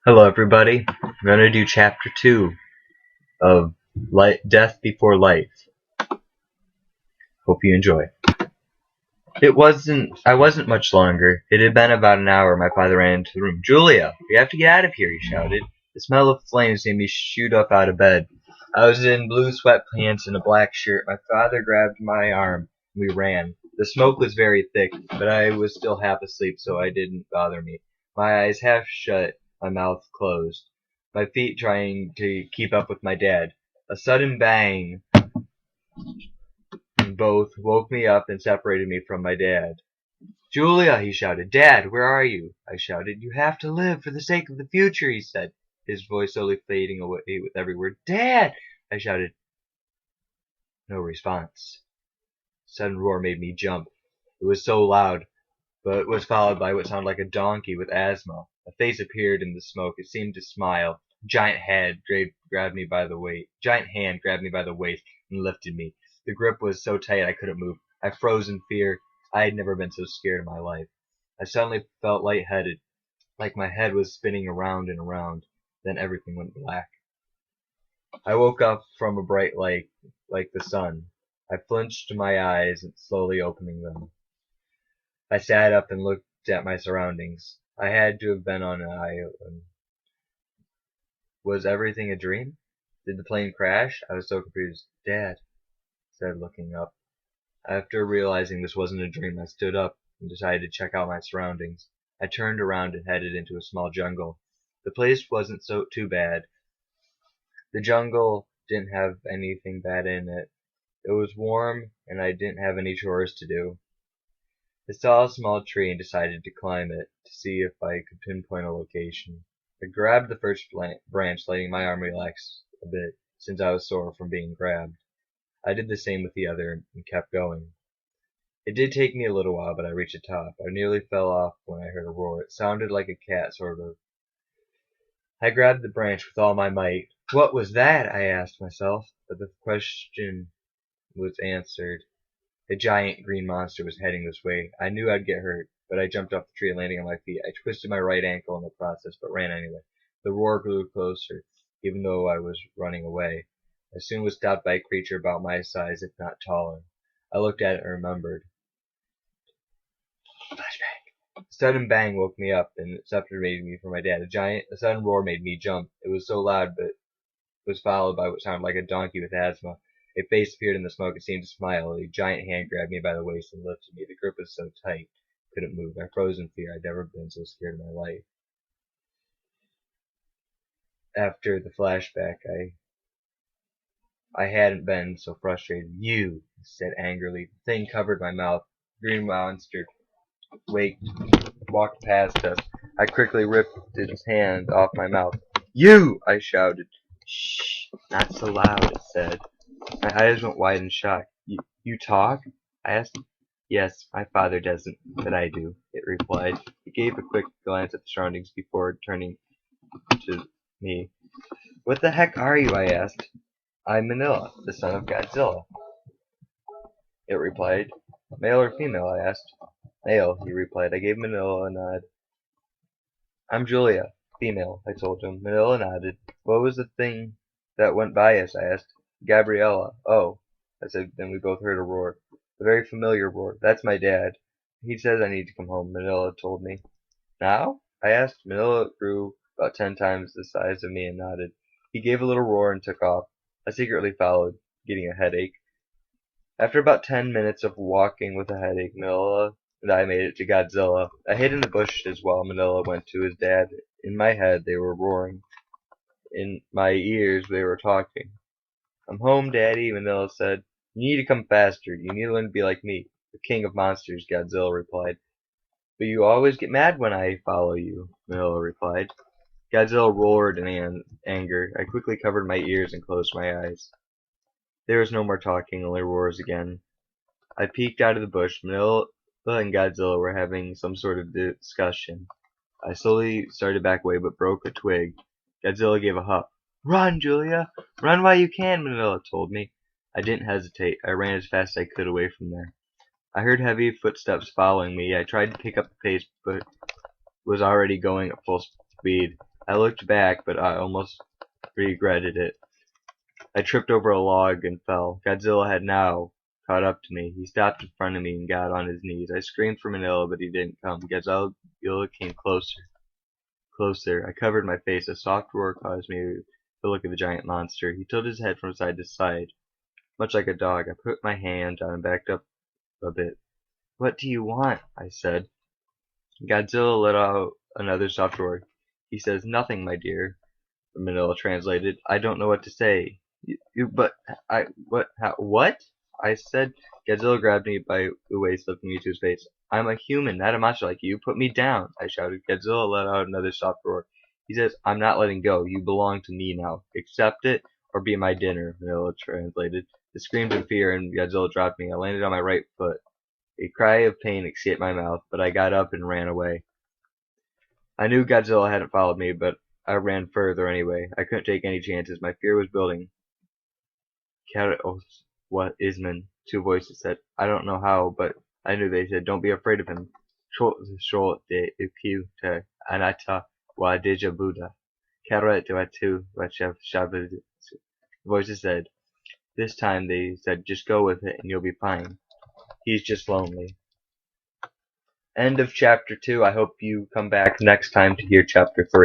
Hello everybody, I'm going to do chapter 2 of Death Before Life. Hope you enjoy. I wasn't much longer. It had been about an hour. My father ran into the room. "Jewlia, we have to get out of here," he shouted. The smell of flames made me shoot up out of bed. I was in blue sweatpants and a black shirt. My father grabbed my arm. We ran. The smoke was very thick, but I was still half asleep, so it didn't bother me. My eyes half shut, my mouth closed, my feet trying to keep up with my dad. A sudden bang both woke me up and separated me from my dad. "Jewlia," he shouted. "Dad, where are you?" I shouted. "You have to live for the sake of the future," he said, his voice slowly fading away with every word. "Dad!" I shouted. No response. A sudden roar made me jump. It was so loud, but was followed by what sounded like a donkey with asthma. A face appeared in the smoke. It seemed to smile. A giant hand grabbed me by the waist and lifted me. The grip was so tight I couldn't move. I froze in fear. I had never been so scared in my life. I suddenly felt lightheaded, like my head was spinning around and around. Then everything went black. I woke up from a bright light, like the sun. I flinched my eyes, slowly opening them. I sat up and looked at my surroundings. I had to have been on an island. Was everything a dream? Did the plane crash? I was so confused. "Dad," I said, looking up. After realizing this wasn't a dream, I stood up and decided to check out my surroundings. I turned around and headed into a small jungle. The place wasn't too bad. The jungle didn't have anything bad in it. It was warm, and I didn't have any chores to do. I saw a small tree and decided to climb it to see if I could pinpoint a location. I grabbed the first branch, letting my arm relax a bit, since I was sore from being grabbed. I did the same with the other and kept going. It did take me a little while, but I reached the top. I nearly fell off when I heard a roar. It sounded like a cat, sort of. I grabbed the branch with all my might. "What was that?" I asked myself, but the question was answered. A giant green monster was heading this way. I knew I'd get hurt, but I jumped off the tree, landing on my feet. I twisted my right ankle in the process, but ran anyway. The roar grew closer, even though I was running away. I soon was stopped by a creature about my size, if not taller. I looked at it and remembered. Flashback. A sudden bang woke me up and separated me from my dad. A sudden roar made me jump. It was so loud, but was followed by what sounded like a donkey with asthma. A face appeared in the smoke. It seemed to smile. A giant hand grabbed me by the waist and lifted me. The grip was so tight, I couldn't move. I froze in fear. I'd never been so scared in my life. After the flashback, I hadn't been so frustrated. "You," I said angrily. The thing covered my mouth. The green monster walked past us. I quickly ripped its hand off my mouth. "You!" I shouted. "Shh, not so loud," it said. My eyes went wide in shock. You talk?" I asked. "Yes, my father doesn't, but I do," it replied. It gave a quick glance at the surroundings before turning to me. "What the heck are you?" I asked. "I'm Manila, the son of Godzilla," it replied. "Male or female?" I asked. "Male," he replied. I gave Manila a nod. "I'm Jewlia, female," I told him. Manila nodded. "What was the thing that went by us?" I asked. "Gabriella." "Oh," I said. Then we both heard a roar. A very familiar roar. "That's my dad. He says I need to come home," Manila told me. "Now?" I asked. Manila grew about 10 times the size of me and nodded. He gave a little roar and took off. I secretly followed, getting a headache. After about 10 minutes of walking with a headache, Manila and I made it to Godzilla. I hid in the bushes while Manila went to his dad. In my head, they were roaring. In my ears, they were talking. "I'm home, Daddy," Manila said. "You need to come faster. You need to learn to be like me, the king of monsters," Godzilla replied. "But you always get mad when I follow you," Manila replied. Godzilla roared in anger. I quickly covered my ears and closed my eyes. There was no more talking, only roars again. I peeked out of the bush. Manila and Godzilla were having some sort of discussion. I slowly started back away, but broke a twig. Godzilla gave a huff. "Run, Jewlia! Run while you can," Manila told me. I didn't hesitate. I ran as fast as I could away from there. I heard heavy footsteps following me. I tried to pick up the pace, but was already going at full speed. I looked back, but I almost regretted it. I tripped over a log and fell. Godzilla had now caught up to me. He stopped in front of me and got on his knees. I screamed for Manila, but he didn't come. Godzilla came closer. Closer. I covered my face. A soft roar caused me to look at the giant monster. He tilted his head from side to side, much like a dog. I put my hand down and backed up a bit. "What do you want?" I said. Godzilla let out another soft roar. He says, "Nothing, my dear." Manila translated. "I don't know what to say." What? I said. Godzilla grabbed me by the waist, lifting me to his face. "I'm a human, not a monster like you. Put me down," I shouted. Godzilla let out another soft roar. He says, "I'm not letting go. You belong to me now. Accept it or be my dinner," Manila translated. I screamed in fear and Godzilla dropped me. I landed on my right foot. A cry of pain escaped my mouth, but I got up and ran away. I knew Godzilla hadn't followed me, but I ran further anyway. I couldn't take any chances. My fear was building. "Karaos, what Isman?" Two voices said. I don't know how, but I knew they said, "Don't be afraid of him. Shol de ikiu te anata wa deja Buddha. Karat wa tu wa shabu." The voices said. This time they said, "Just go with it and you'll be fine. He's just lonely." End of chapter 2. I hope you come back next time to hear chapter 3.